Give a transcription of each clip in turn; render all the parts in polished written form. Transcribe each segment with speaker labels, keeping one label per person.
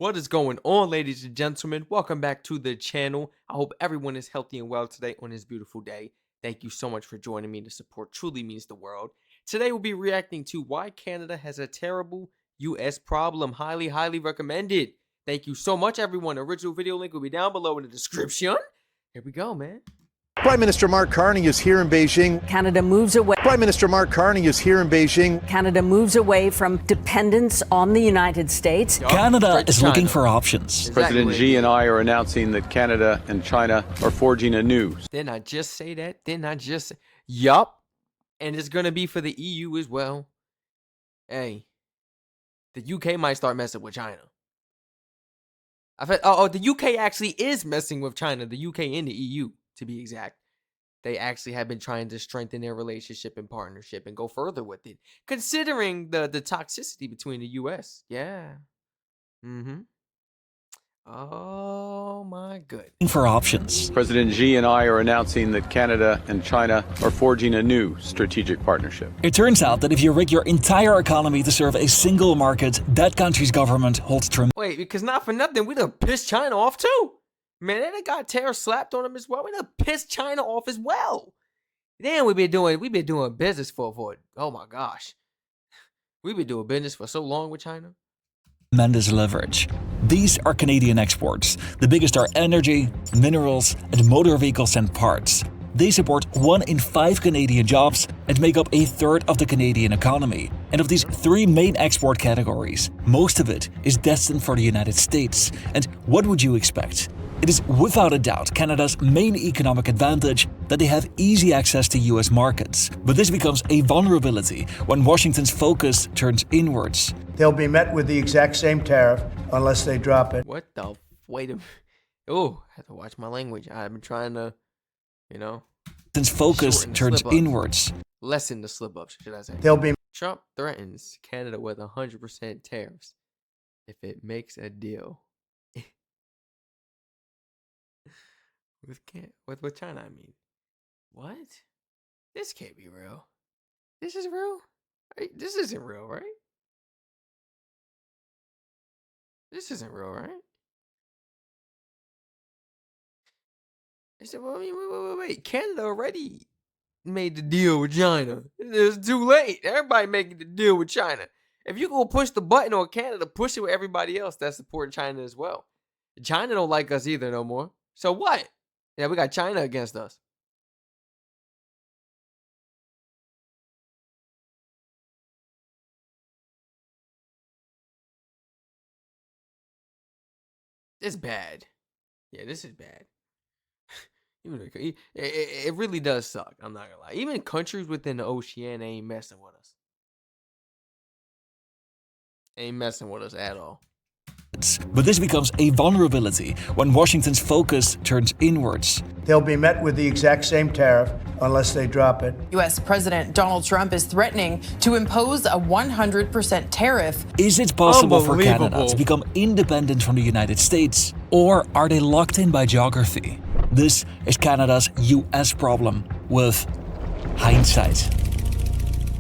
Speaker 1: What is going on, ladies and gentlemen? Welcome back to the channel. I hope everyone is healthy and well today on this beautiful day. Thank you so much for joining me. The support truly means the world. Today we'll be reacting to why Canada has a terrible US problem. Highly recommended. Thank you so much, everyone. The original video link will be down below in the description. Here we go, man.
Speaker 2: Prime Minister Mark Carney is here in Beijing.
Speaker 3: Canada moves away.
Speaker 2: Prime Minister Mark Carney is here in Beijing.
Speaker 3: Canada moves away from dependence on the United States.
Speaker 4: Canada is looking for options.
Speaker 1: Exactly.
Speaker 5: President Xi and I are announcing that Canada and China are forging a new.
Speaker 1: Didn't I just say that? Didn't I just say? Yup. And it's going to be for the EU as well. Hey, the UK might start messing with China. The UK actually is messing with China. The UK and the EU, to be exact. They actually have been trying to strengthen their relationship and partnership and go further with it, considering the toxicity between the US. Yeah. Oh my goodness.
Speaker 4: For options.
Speaker 5: President Xi and I are announcing that Canada and China are forging a new strategic partnership.
Speaker 4: It turns out that if you rig your entire economy to serve a single market, that country's government holds tremendous.
Speaker 1: Wait, because not for nothing, we done pissed China off too. Man, they got tariffs slapped on them as well. We done pissed China off as well. Then we've been doing business for oh my gosh. We've been doing business for so long with China.
Speaker 4: Leverage. These are Canadian exports. The biggest are energy, minerals, and motor vehicles and parts. They support 1 in 5 Canadian jobs and make up 1/3 of the Canadian economy. And of these 3 main export categories, most of it is destined for the United States. And what would you expect? It is without a doubt Canada's main economic advantage that they have easy access to US markets. But this becomes a vulnerability when Washington's focus turns inwards.
Speaker 6: They'll be met with the exact same tariff unless they drop it.
Speaker 1: What the? Wait a minute. Oh, I have to watch my language. I've been trying to,
Speaker 4: Since focus turns inwards.
Speaker 1: Lessen the slip-ups, should I say.
Speaker 6: They'll be
Speaker 1: Trump threatens Canada with 100% tariffs if it makes a deal. with China, I mean. What? This can't be real. This is real? Right? This isn't real, right? This isn't real, right? I said, well, I mean, wait. Canada already made the deal with China. It's too late. Everybody making the deal with China. If you go push the button on Canada, push it with everybody else that's supporting China as well. China don't like us either no more. So what? Yeah, we got China against us. It's bad. Yeah, this is bad. It really does suck. I'm not gonna lie. Even countries within the ocean ain't messing with us. Ain't messing with us at all.
Speaker 4: But this becomes a vulnerability when Washington's focus turns inwards.
Speaker 6: They'll be met with the exact same tariff unless they drop it.
Speaker 7: U.S. President Donald Trump is threatening to impose a 100% tariff.
Speaker 4: Is it possible for Canada to become independent from the United States? Or are they locked in by geography? This is Canada's US problem with hindsight.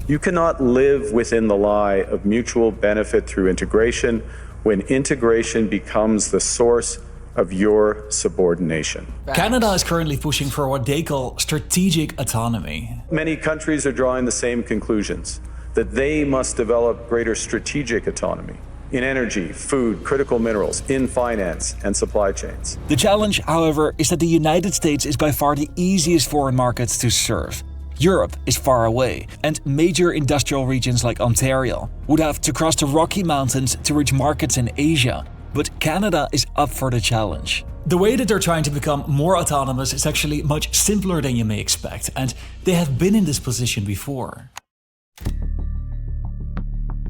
Speaker 5: You cannot live within the lie of mutual benefit through integration when integration becomes the source of your subordination.
Speaker 4: Canada is currently pushing for what they call strategic autonomy.
Speaker 5: Many countries are drawing the same conclusions, that they must develop greater strategic autonomy in energy, food, critical minerals, in finance and supply chains.
Speaker 4: The challenge, however, is that the United States is by far the easiest foreign markets to serve. Europe is far away, and major industrial regions like Ontario would have to cross the Rocky Mountains to reach markets in Asia. But Canada is up for the challenge. The way that they're trying to become more autonomous is actually much simpler than you may expect, and they have been in this position before.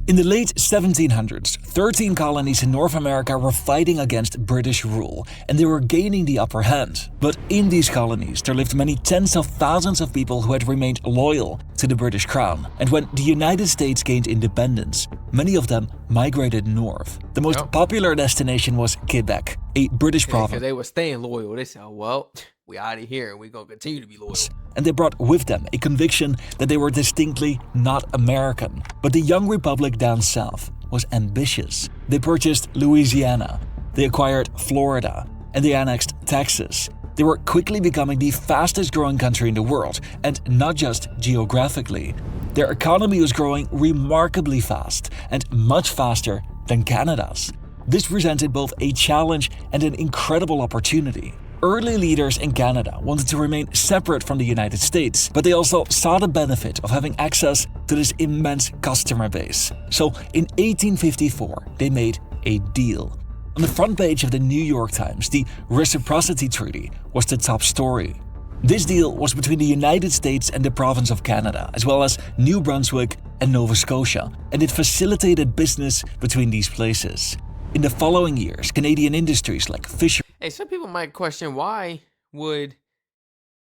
Speaker 4: In the late 1700s, 13 colonies in North America were fighting against British rule, and they were gaining the upper hand. But in these colonies, there lived many tens of thousands of people who had remained loyal to the British crown. And when the United States gained independence, many of them migrated north. The most popular destination was Quebec, a British province.
Speaker 1: Because they were staying loyal. They said, well, we out of here and we're going to continue to be loyal.
Speaker 4: and they brought with them a conviction that they were distinctly not American. But the young republic down south was ambitious. They purchased Louisiana, they acquired Florida, and they annexed Texas. They were quickly becoming the fastest growing country in the world, and not just geographically. Their economy was growing remarkably fast, and much faster than Canada's. This presented both a challenge and an incredible opportunity. Early leaders in Canada wanted to remain separate from the United States, but they also saw the benefit of having access to this immense customer base. So in 1854, they made a deal. On the front page of the New York Times, the Reciprocity Treaty was the top story. This deal was between the United States and the province of Canada, as well as New Brunswick and Nova Scotia, and it facilitated business between these places. In the following years, Canadian industries like fisheries.
Speaker 1: Hey, some people might question, why would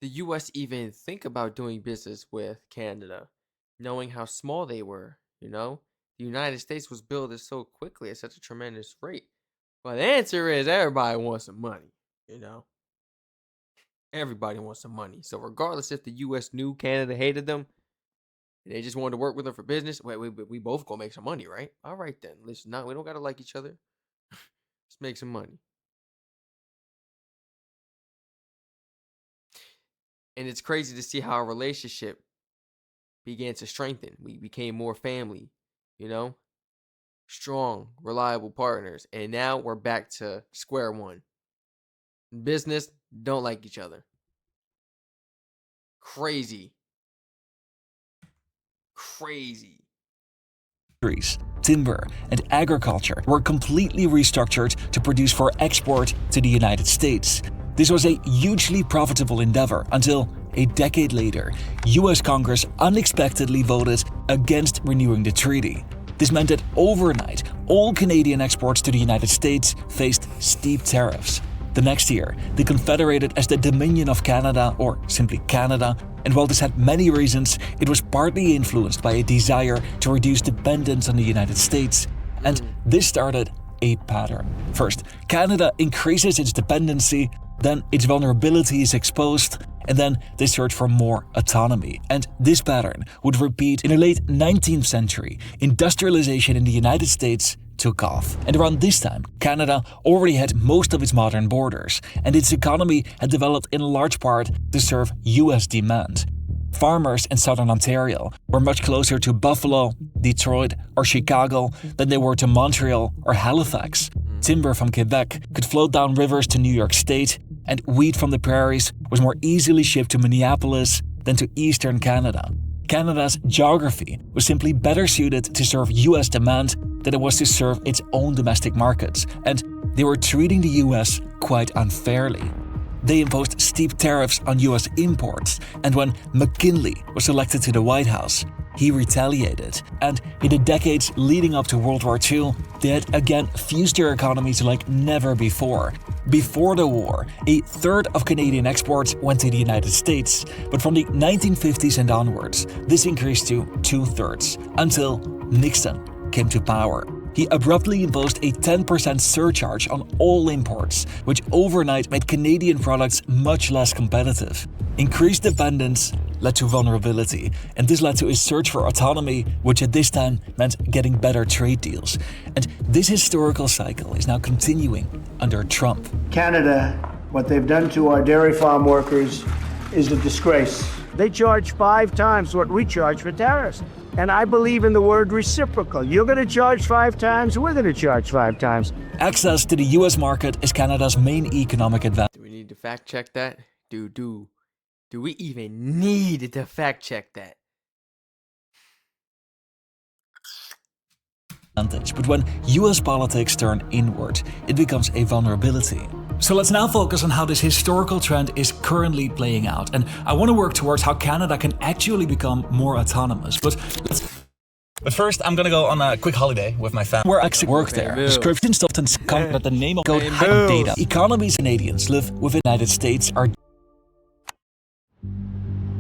Speaker 1: the US even think about doing business with Canada, knowing how small they were, you know? The United States was building so quickly at such a tremendous rate. Well, the answer is everybody wants some money, you know? Everybody wants some money. So regardless if the US knew Canada hated them, they just wanted to work with them for business, we both gonna make some money, right? All right then. Listen, we don't gotta like each other. Let's make some money. And it's crazy to see how our relationship began to strengthen. We became more family, you know? Strong, reliable partners. And now we're back to square one. Business, don't like each other. Crazy.
Speaker 4: Timber, and agriculture were completely restructured to produce for export to the United States. This was a hugely profitable endeavor until a decade later, US Congress unexpectedly voted against renewing the treaty. This meant that overnight, all Canadian exports to the United States faced steep tariffs. The next year, they confederated as the Dominion of Canada, or simply Canada, and while this had many reasons, it was partly influenced by a desire to reduce dependence on the United States. And this started a pattern. First, Canada increases its dependency, then its vulnerability is exposed, and then they search for more autonomy. And this pattern would repeat in the late 19th century. Industrialization in the United States took off. And around this time, Canada already had most of its modern borders, and its economy had developed in large part to serve US demand. Farmers in southern Ontario were much closer to Buffalo, Detroit, or Chicago than they were to Montreal or Halifax. Timber from Quebec could float down rivers to New York State, and wheat from the prairies was more easily shipped to Minneapolis than to eastern Canada. Canada's geography was simply better suited to serve US demand than it was to serve its own domestic markets, and they were treating the US quite unfairly. They imposed steep tariffs on US imports, and when McKinley was elected to the White House, he retaliated. And in the decades leading up to World War II, they had again fused their economies like never before. Before the war, a third of Canadian exports went to the United States, but from the 1950s and onwards, this increased to 2/3 until Nixon came to power. He abruptly imposed a 10% surcharge on all imports, which overnight made Canadian products much less competitive. Increased dependence led to vulnerability, and this led to a search for autonomy, which at this time meant getting better trade deals. And this historical cycle is now continuing under Trump.
Speaker 6: Canada, what they've done to our dairy farm workers is a disgrace. They charge 5 times what we charge for tariffs. And I believe in the word reciprocal. You're going to charge 5 times, we're going to charge 5 times.
Speaker 4: Access to the US market is Canada's main economic advantage.
Speaker 1: Do we need to fact check that? Do we even need to fact check that?
Speaker 4: But when US politics turn inward, it becomes a vulnerability. So let's now focus on how this historical trend is currently playing out. And I want to work towards how Canada can actually become more autonomous. But first, I'm gonna go on a quick holiday with my family. Where I actually work there. Descriptions often come with the name of code hack data. Economies Canadians live within the United States are.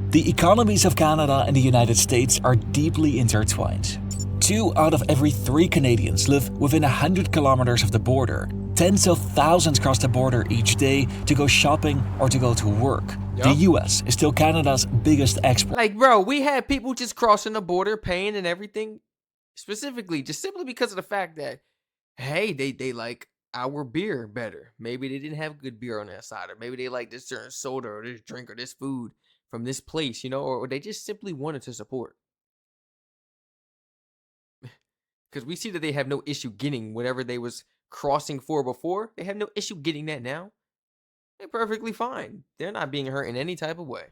Speaker 4: The economies of Canada and the United States are deeply intertwined. 2 out of every 3 Canadians live within 100 kilometers of the border. Tens of thousands cross the border each day to go shopping or to go to work. The
Speaker 1: Yup.
Speaker 4: US is still Canada's biggest export.
Speaker 1: Like, bro, we had people just crossing the border, paying and everything, specifically, just simply because of the fact that, hey, they like our beer better. Maybe they didn't have good beer on their side, or maybe they like this certain soda or this drink or this food from this place, you know, or they just simply wanted to support. Because we see that they have no issue getting whatever they was crossing for before. They have no issue getting that now. They're perfectly fine. They're not being hurt in any type of way.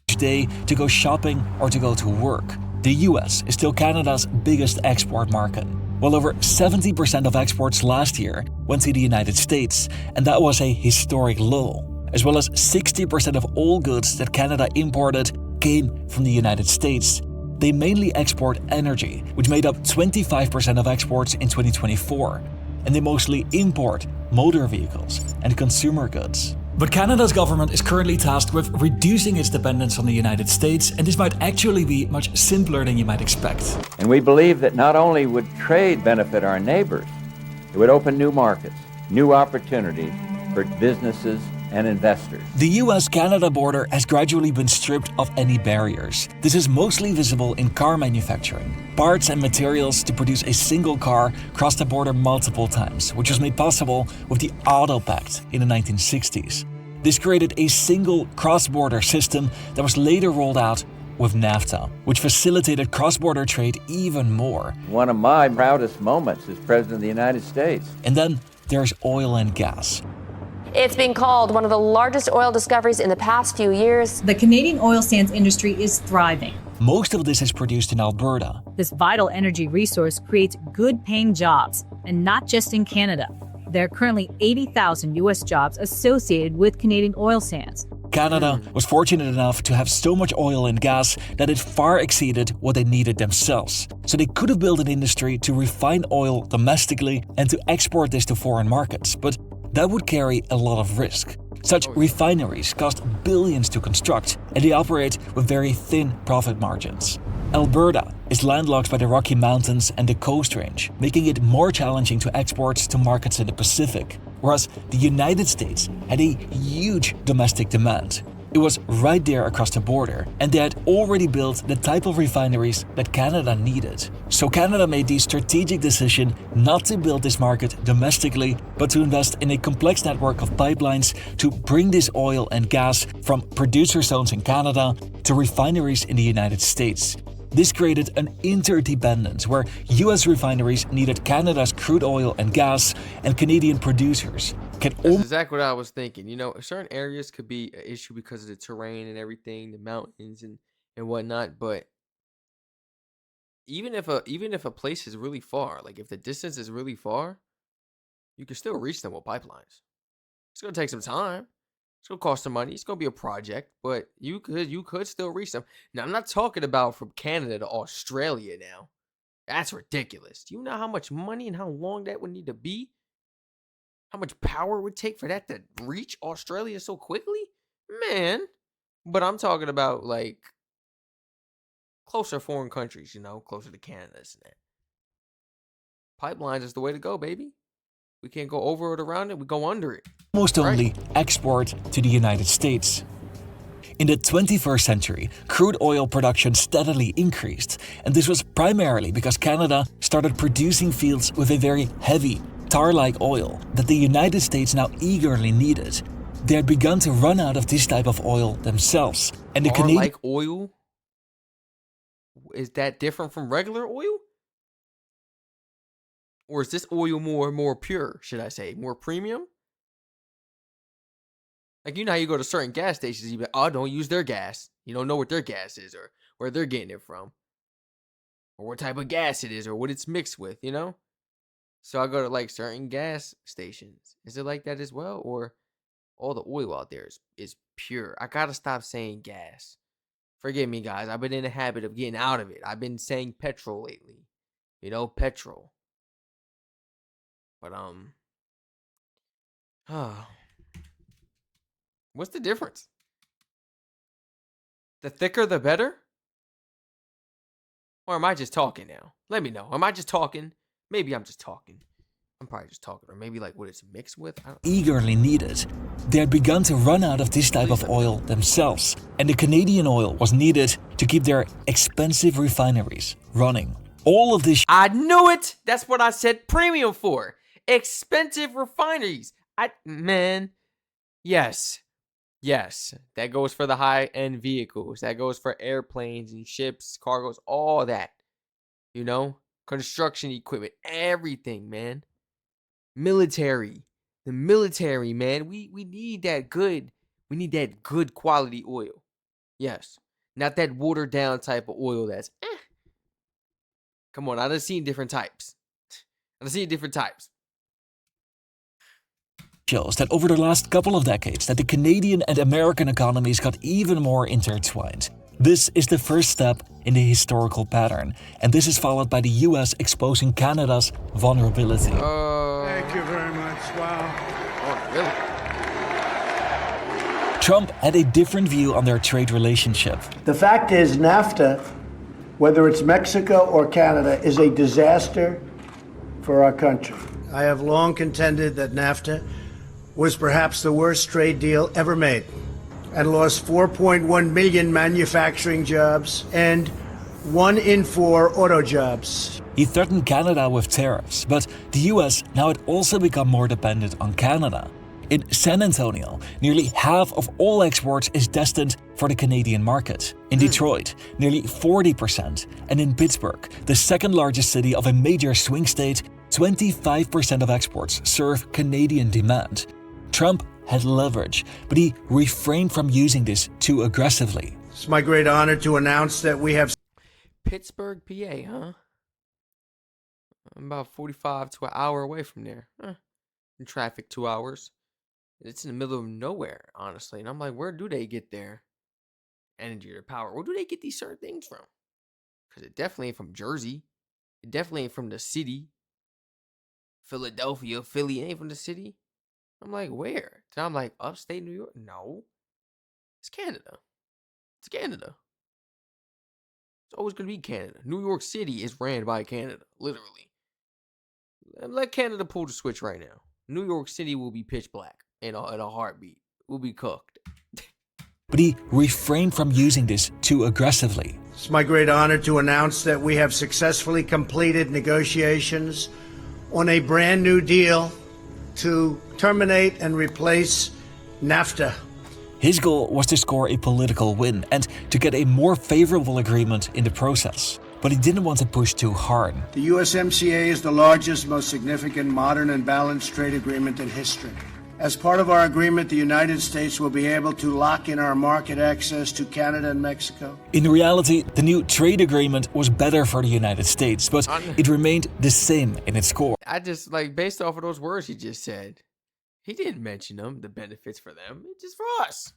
Speaker 4: Day to go shopping or to go to work. The US is still Canada's biggest export market. Well, over 70% of exports last year went to the United States, and that was a historic low. As well as 60% of all goods that Canada imported came from the United States. They mainly export energy, which made up 25% of exports in 2024, and they mostly import motor vehicles and consumer goods. But Canada's government is currently tasked with reducing its dependence on the United States, and this might actually be much simpler than you might expect.
Speaker 8: And we believe that not only would trade benefit our neighbors, it would open new markets, new opportunities for businesses and investors.
Speaker 4: The US-Canada border has gradually been stripped of any barriers. This is mostly visible in car manufacturing. Parts and materials to produce a single car crossed the border multiple times, which was made possible with the Auto Pact in the 1960s. This created a single cross-border system that was later rolled out with NAFTA, which facilitated cross-border trade even more.
Speaker 8: One of my proudest moments as President of the United States.
Speaker 4: And then there's oil and gas.
Speaker 9: It's been called one of the largest oil discoveries in the past few years.
Speaker 10: The Canadian oil sands industry is thriving.
Speaker 4: Most of this is produced in Alberta.
Speaker 10: This vital energy resource creates good-paying jobs, and not just in Canada. There are currently 80,000 U.S. jobs associated with Canadian oil sands.
Speaker 4: Canada was fortunate enough to have so much oil and gas that it far exceeded what they needed themselves. So they could have built an industry to refine oil domestically and to export this to foreign markets. But that would carry a lot of risk. Such refineries cost billions to construct, and they operate with very thin profit margins. Alberta is landlocked by the Rocky Mountains and the Coast Range, making it more challenging to export to markets in the Pacific, whereas the United States had a huge domestic demand. It was right there across the border, and they had already built the type of refineries that Canada needed. So Canada made the strategic decision not to build this market domestically, but to invest in a complex network of pipelines to bring this oil and gas from producer zones in Canada to refineries in the United States. This created an interdependence where US refineries needed Canada's crude oil and gas, and Canadian producers can
Speaker 1: That's exactly what I was thinking. You know, certain areas could be an issue because of the terrain and everything, the mountains and whatnot. But even if a place is really far, like if the distance is really far, you can still reach them with pipelines. It's gonna take some time. It's gonna cost some money. It's gonna be a project, but you could still reach them. Now I'm not talking about from Canada to Australia now. That's ridiculous. Do you know how much money and how long that would need to be? How much power it would take for that to reach Australia so quickly? Man. But I'm talking about like closer foreign countries, you know, closer to Canada and that. Pipelines is the way to go, baby. We can't go over it, around it, we go under it.
Speaker 4: Almost only export to the United States. In the 21st century, crude oil production steadily increased, and this was primarily because Canada started producing fields with a very heavy, tar-like oil that the United States now eagerly needed. They had begun to run out of this type of oil themselves, and the Canadian
Speaker 1: Tar-like oil? Is that different from regular oil? Or is this oil more pure, should I say? More premium? Like, you know how you go to certain gas stations, you be like, oh, don't use their gas. You don't know what their gas is or where they're getting it from. Or what type of gas it is or what it's mixed with, you know? So I go to like certain gas stations. Is it like that as well? Or all the oil out there is pure? I gotta stop saying gas. Forgive me, guys. I've been in the habit of getting out of it. I've been saying petrol lately. You know, petrol. But, what's the difference? The thicker, the better? Or am I just talking now? Let me know. Am I just talking? Maybe I'm just talking. I'm probably just talking, or maybe like what it's mixed with. I don't
Speaker 4: eagerly needed. They had begun to run out of this type of oil themselves, and the Canadian oil was needed to keep their expensive refineries running. All of this
Speaker 1: I knew it. That's what I said premium for. Expensive refineries. Man, yes. Yes, that goes for the high-end vehicles. That goes for airplanes and ships, cargos, all that. You know? Construction equipment, everything, man. Military. The military, man. We need that good. We need that good quality oil. Yes. Not that watered down type of oil that's Come on, I done seen different types. I done seen different types.
Speaker 4: shows that over the last couple of decades that the Canadian and American economies got even more intertwined. This is the first step in the historical pattern, and this is followed by the US exposing Canada's vulnerability.
Speaker 6: Thank you very much. Wow.
Speaker 1: Oh, really?
Speaker 4: Trump had a different view on their trade relationship.
Speaker 6: The fact is, NAFTA, whether it's Mexico or Canada, is a disaster for our country. I have long contended that NAFTA was perhaps the worst trade deal ever made and lost 4.1 million manufacturing jobs and 1 in 4 auto jobs.
Speaker 4: He threatened Canada with tariffs, but the US now had also become more dependent on Canada. In San Antonio, nearly half of all exports is destined for the Canadian market. In Detroit, nearly 40%. And in Pittsburgh, the second largest city of a major swing state, 25% of exports serve Canadian demand. Trump had leverage, but he refrained from using this too aggressively.
Speaker 6: It's my great honor to announce that we have
Speaker 1: Pittsburgh, PA, huh? I'm about 45 to an hour away from there. In traffic, 2 hours. It's in the middle of nowhere, honestly. And I'm like, where do they get their energy or power? Where do they get these certain things from? Because it definitely ain't from Jersey. It definitely ain't from the city. Philadelphia, Philly, it ain't from the city. I'm like, where? And I'm like, upstate New York? No. It's Canada. It's Canada. It's always going to be Canada. New York City is ran by Canada, literally. Let Canada pull the switch right now. New York City will be pitch black in a heartbeat. We'll be cooked.
Speaker 4: But he refrained from using this too aggressively.
Speaker 6: It's my great honor to announce that we have successfully completed negotiations on a brand new deal to terminate and replace NAFTA.
Speaker 4: His goal was to score a political win and to get a more favorable agreement in the process. But he didn't want to push too hard.
Speaker 6: The USMCA is the largest, most significant modern and balanced trade agreement in history. As part of our agreement, the United States will be able to lock in our market access to Canada and Mexico.
Speaker 4: In reality, the new trade agreement was better for the United States, but it remained the same in its core.
Speaker 1: I just, like, based off of those words he just said, he didn't mention them, the benefits for them. It's just for us.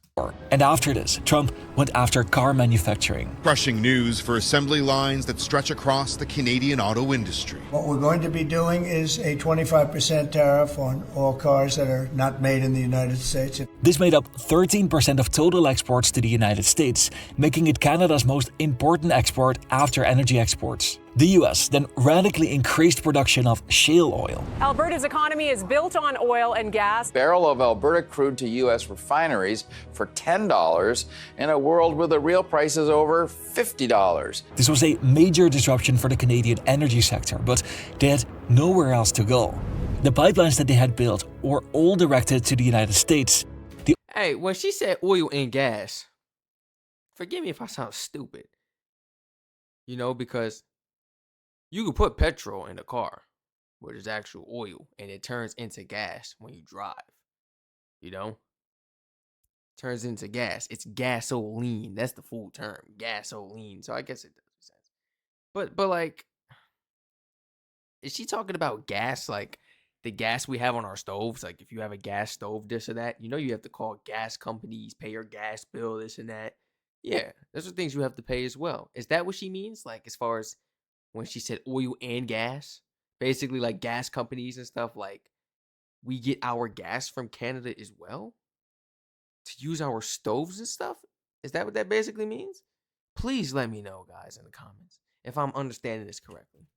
Speaker 4: And after this, Trump went after car manufacturing.
Speaker 11: Crushing news for assembly lines that stretch across the Canadian auto industry.
Speaker 6: What we're going to be doing is a 25% tariff on all cars that are not made in the United States.
Speaker 4: This made up 13% of total exports to the United States, making it Canada's most important export after energy exports. The US then radically increased production of shale oil.
Speaker 12: Alberta's economy is built on oil and gas.
Speaker 8: Barrel of Alberta crude to U.S. refineries for $10 in a world where the real price is over $50.
Speaker 4: This was a major disruption for the Canadian energy sector, but they had nowhere else to go. The pipelines that they had built were all directed to the United States.
Speaker 1: Hey, when she said oil and gas, forgive me if I sound stupid. You know, because you can put petrol in a car, which is actual oil, and it turns into gas when you drive. You know? Turns into gas. It's gasoline. That's the full term. Gasoline. So I guess it does make sense. But like, is she talking about gas like the gas we have on our stoves? Like if you have a gas stove, this or that, you know you have to call gas companies, pay your gas bill, this and that. Yeah, those are things you have to pay as well. Is that what she means? Like as far as when she said oil and gas? Basically like gas companies and stuff, like we get our gas from Canada as well? To use our stoves and stuff? Is that what that basically means? Please let me know, guys, in the comments if I'm understanding this correctly.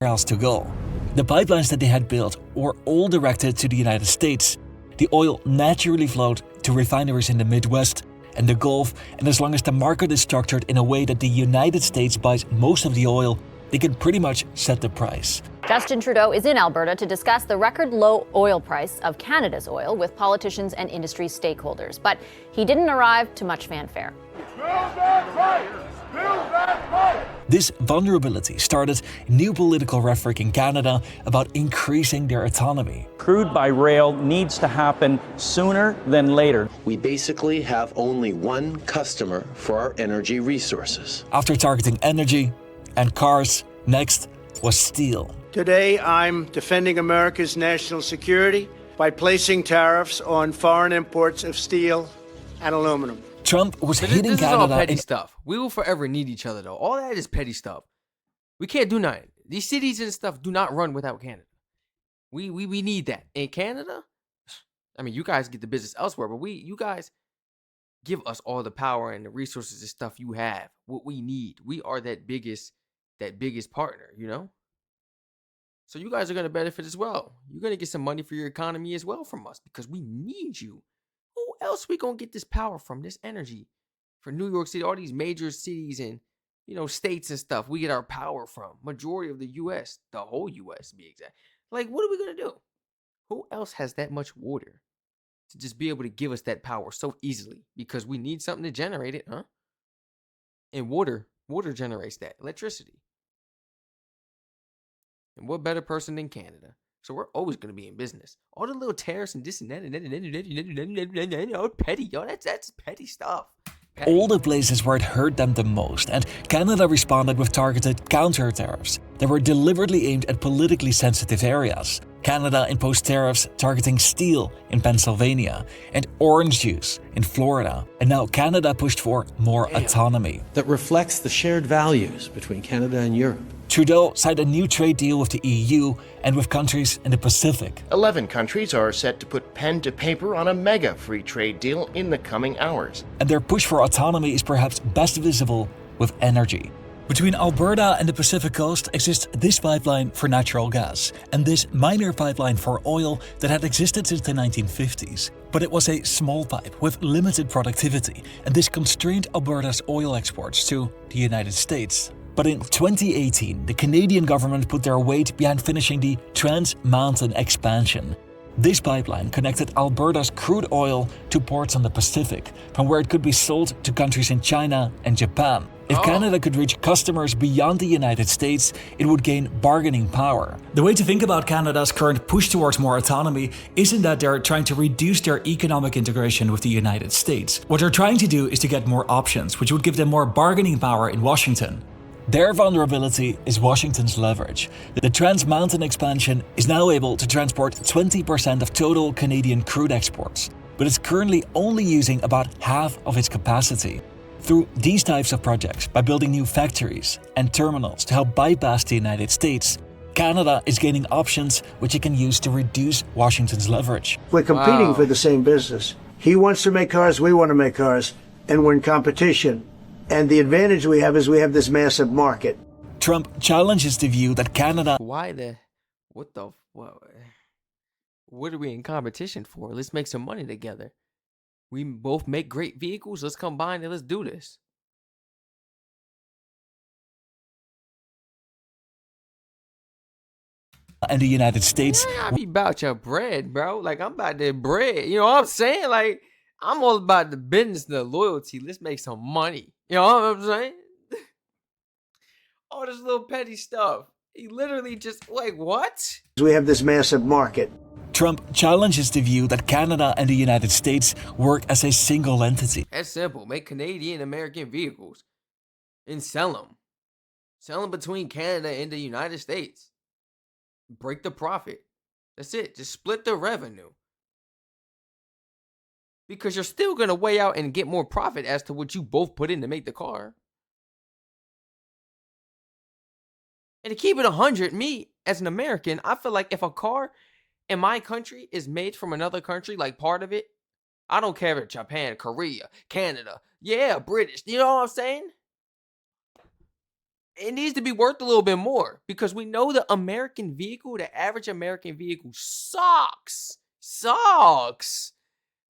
Speaker 4: else to go. The pipelines that they had built were all directed to the United States. The oil naturally flowed to refineries in the Midwest and the Gulf, and as long as the market is structured in a way that the United States buys most of the oil, they can pretty much set the price.
Speaker 13: Justin Trudeau is in Alberta to discuss the record low oil price of Canada's oil with politicians and industry stakeholders. But he didn't arrive to much fanfare.
Speaker 4: This vulnerability started new political rhetoric in Canada about increasing their autonomy.
Speaker 14: Crude by rail needs to happen sooner than later.
Speaker 15: We basically have only one customer for our energy resources.
Speaker 4: After targeting energy and cars, next was steel.
Speaker 6: Today, I'm defending America's national security by placing tariffs on foreign imports of steel and aluminum.
Speaker 4: Trump was
Speaker 1: This
Speaker 4: hitting
Speaker 1: is all
Speaker 4: Canada
Speaker 1: petty
Speaker 4: in
Speaker 1: stuff. We will forever need each other, though. All that is petty stuff. We can't do nothing. These cities and stuff do not run without Canada. We need that. In Canada, I mean, you guys get the business elsewhere, but you guys give us all the power and the resources and stuff you have. What we need. We are that biggest partner, you know? So you guys are going to benefit as well. You're going to get some money for your economy as well from us because we need you. Who else we going to get this power from, this energy? For New York City, all these major cities and, you know, states and stuff, we get our power from. Majority of the U.S., the whole U.S. to be exact. Like, what are we going to do? Who else has that much water to just be able to give us that power so easily? Because we need something to generate it, huh? And water generates that, electricity. And what better person than Canada? So we're always going to be in business. All the little tariffs and this and that and all petty, yo. That's petty stuff. Petty.
Speaker 4: All the places where it hurt them the most, and Canada responded with targeted counter tariffs that were deliberately aimed at politically sensitive areas. Canada imposed tariffs targeting steel in Pennsylvania and orange juice in Florida. And now Canada pushed for more autonomy.
Speaker 15: That reflects the shared values between Canada and Europe.
Speaker 4: Trudeau signed a new trade deal with the EU and with countries in the Pacific.
Speaker 16: 11 countries are set to put pen to paper on a mega free trade deal in the coming hours.
Speaker 4: And their push for autonomy is perhaps best visible with energy. Between Alberta and the Pacific coast exists this pipeline for natural gas, and this minor pipeline for oil that had existed since the 1950s. But it was a small pipe with limited productivity, and this constrained Alberta's oil exports to the United States. But in 2018, the Canadian government put their weight behind finishing the Trans Mountain expansion. This pipeline connected Alberta's crude oil to ports on the Pacific, from where it could be sold to countries in China and Japan. If Canada could reach customers beyond the United States, it would gain bargaining power. The way to think about Canada's current push towards more autonomy isn't that they're trying to reduce their economic integration with the United States. What they're trying to do is to get more options, which would give them more bargaining power in Washington. Their vulnerability is Washington's leverage. The Trans Mountain expansion is now able to transport 20% of total Canadian crude exports, but it's currently only using about half of its capacity. Through these types of projects, by building new factories and terminals to help bypass the United States, Canada is gaining options which it can use to reduce Washington's leverage.
Speaker 6: We're competing for the same business. He wants to make cars, we want to make cars, and we're in competition. And the advantage we have is we have this massive market.
Speaker 4: Trump challenges the view that Canada...
Speaker 1: What are we in competition for? Let's make some money together. We both make great vehicles. Let's combine and let's do this.
Speaker 4: And the United States...
Speaker 1: I be about your bread, bro. Like, I'm about that bread. You know what I'm saying? Like, I'm all about the business, the loyalty. Let's make some money. You know what I'm saying? All this little petty stuff. He literally just, like, what?
Speaker 6: We have this massive market.
Speaker 4: Trump challenges the view that Canada and the United States work as a single entity.
Speaker 1: That's simple. Make Canadian American vehicles and sell them. Sell them between Canada and the United States. Break the profit. That's it. Just split the revenue. Because you're still going to weigh out and get more profit as to what you both put in to make the car. And to keep it 100, me as an American, I feel like if a car in my country is made from another country, like part of it, I don't care if it's Japan, Korea, Canada, yeah, British, you know what I'm saying? it needs to be worth a little bit more because we know the American vehicle, the average American vehicle sucks. Sucks.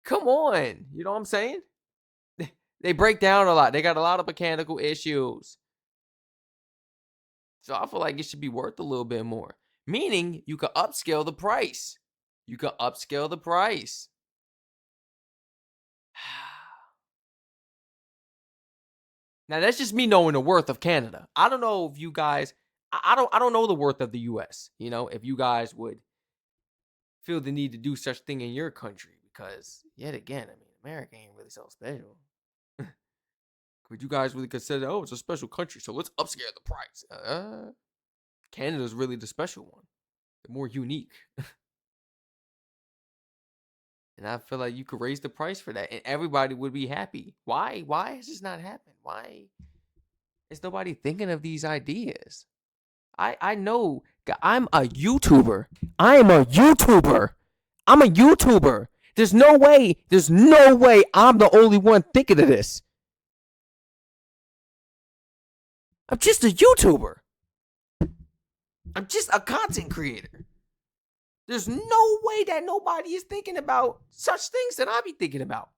Speaker 1: Come on. You know what I'm saying? They break down a lot. They got a lot of mechanical issues. So I feel like it should be worth a little bit more. Meaning you could upscale the price. You could upscale the price. Now that's just me knowing the worth of Canada. I don't know if you guys, I don't know the worth of the US. You know, if you guys would feel the need to do such thing in your country, because yet again, I mean, America ain't really so special. Would you guys really consider, oh, it's a special country, so let's upscale the price? Canada's really the special one, the more unique. And I feel like you could raise the price for that and everybody would be happy. Why? Why has this not happened? Why is nobody thinking of these ideas? I know I'm a YouTuber. I am a YouTuber. I'm a YouTuber. There's no way I'm the only one thinking of this. I'm just a YouTuber. I'm just a content creator. There's no way that nobody is thinking about such things that I be thinking about.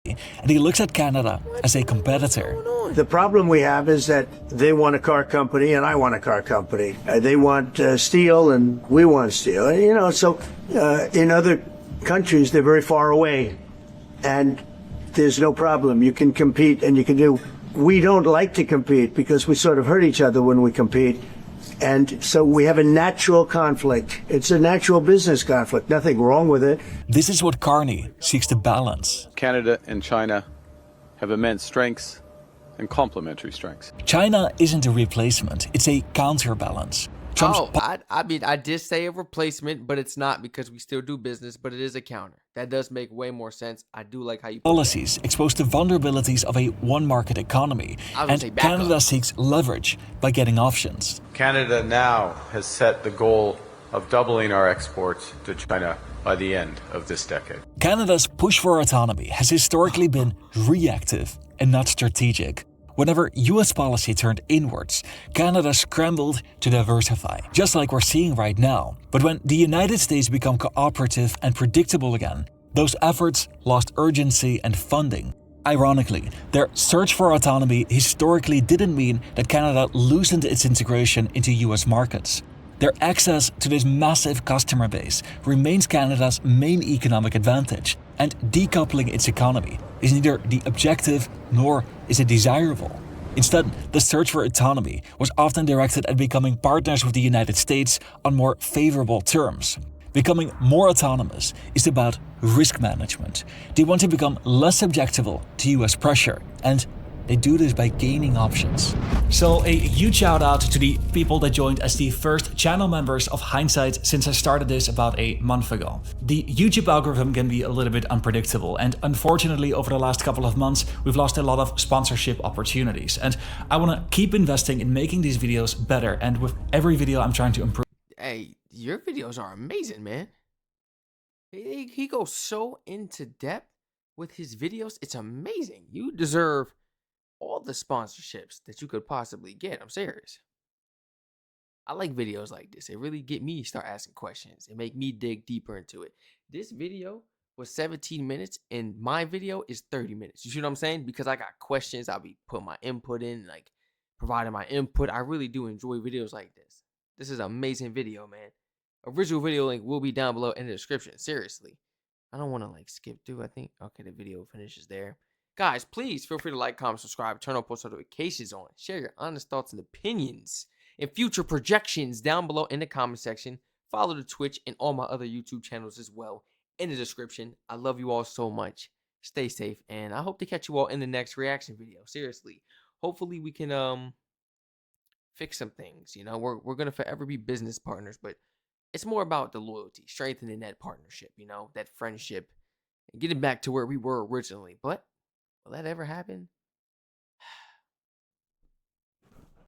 Speaker 4: And he looks at Canada as a competitor.
Speaker 6: The problem we have is that they want a car company and I want a car company. They want steel and we want steel. You know, so in other countries, they're very far away and there's no problem. You can compete and you can do. We don't like to compete because we sort of hurt each other when we compete. And so we have a natural conflict. It's a natural business conflict. Nothing wrong with it.
Speaker 4: This is what Carney seeks to balance.
Speaker 5: Canada and China have immense strengths and complementary strengths.
Speaker 4: China isn't a replacement, it's a counterbalance.
Speaker 1: I mean, I did say a replacement, but it's not because we still do business, but it is a counter. That does make way more sense. I do like how you
Speaker 4: policies expose the vulnerabilities of a one-market economy, and Canada seeks leverage by getting options.
Speaker 5: Canada now has set the goal of doubling our exports to China by the end of this decade.
Speaker 4: Canada's push for autonomy has historically been reactive and not strategic. Whenever US policy turned inwards, Canada scrambled to diversify, just like we're seeing right now. But when the United States became cooperative and predictable again, those efforts lost urgency and funding. Ironically, their search for autonomy historically didn't mean that Canada loosened its integration into US markets. Their access to this massive customer base remains Canada's main economic advantage, and decoupling its economy is neither the objective nor is it desirable. Instead, the search for autonomy was often directed at becoming partners with the United States on more favorable terms. Becoming more autonomous is about risk management. They want to become less susceptible to US pressure, and they do this by gaining options.
Speaker 14: So a huge shout out to the people that joined as the first channel members of Hindsight since I started this about a month ago. The YouTube algorithm can be a little bit unpredictable, and unfortunately over the last couple of months we've lost a lot of sponsorship opportunities, and I want to keep investing in making these videos better, and with every video I'm trying to improve.
Speaker 1: Hey, your videos are amazing, man. He goes so into depth with his videos. It's amazing. You deserve all the sponsorships that you could possibly get. I'm serious. I like videos like this. It really get me start asking questions. It make me dig deeper into it. This video was 17 minutes and my video is 30 minutes. You see what I'm saying? Because I got questions. I'll be putting my input in, like providing my input. I really do enjoy videos like this. This is an amazing video, man. Original video link will be down below in the description. Seriously. I don't want to like skip through. I think, okay, the video finishes there. Guys, please feel free to like, comment, subscribe, turn on post notifications on, share your honest thoughts and opinions and future projections down below in the comment section. Follow the Twitch and all my other YouTube channels as well in the description. I love you all so much. Stay safe, and I hope to catch you all in the next reaction video. Seriously, hopefully we can fix some things. You know, we're gonna forever be business partners, but it's more about the loyalty, strengthening that partnership. You know, that friendship, and getting back to where we were originally. But will that ever happen?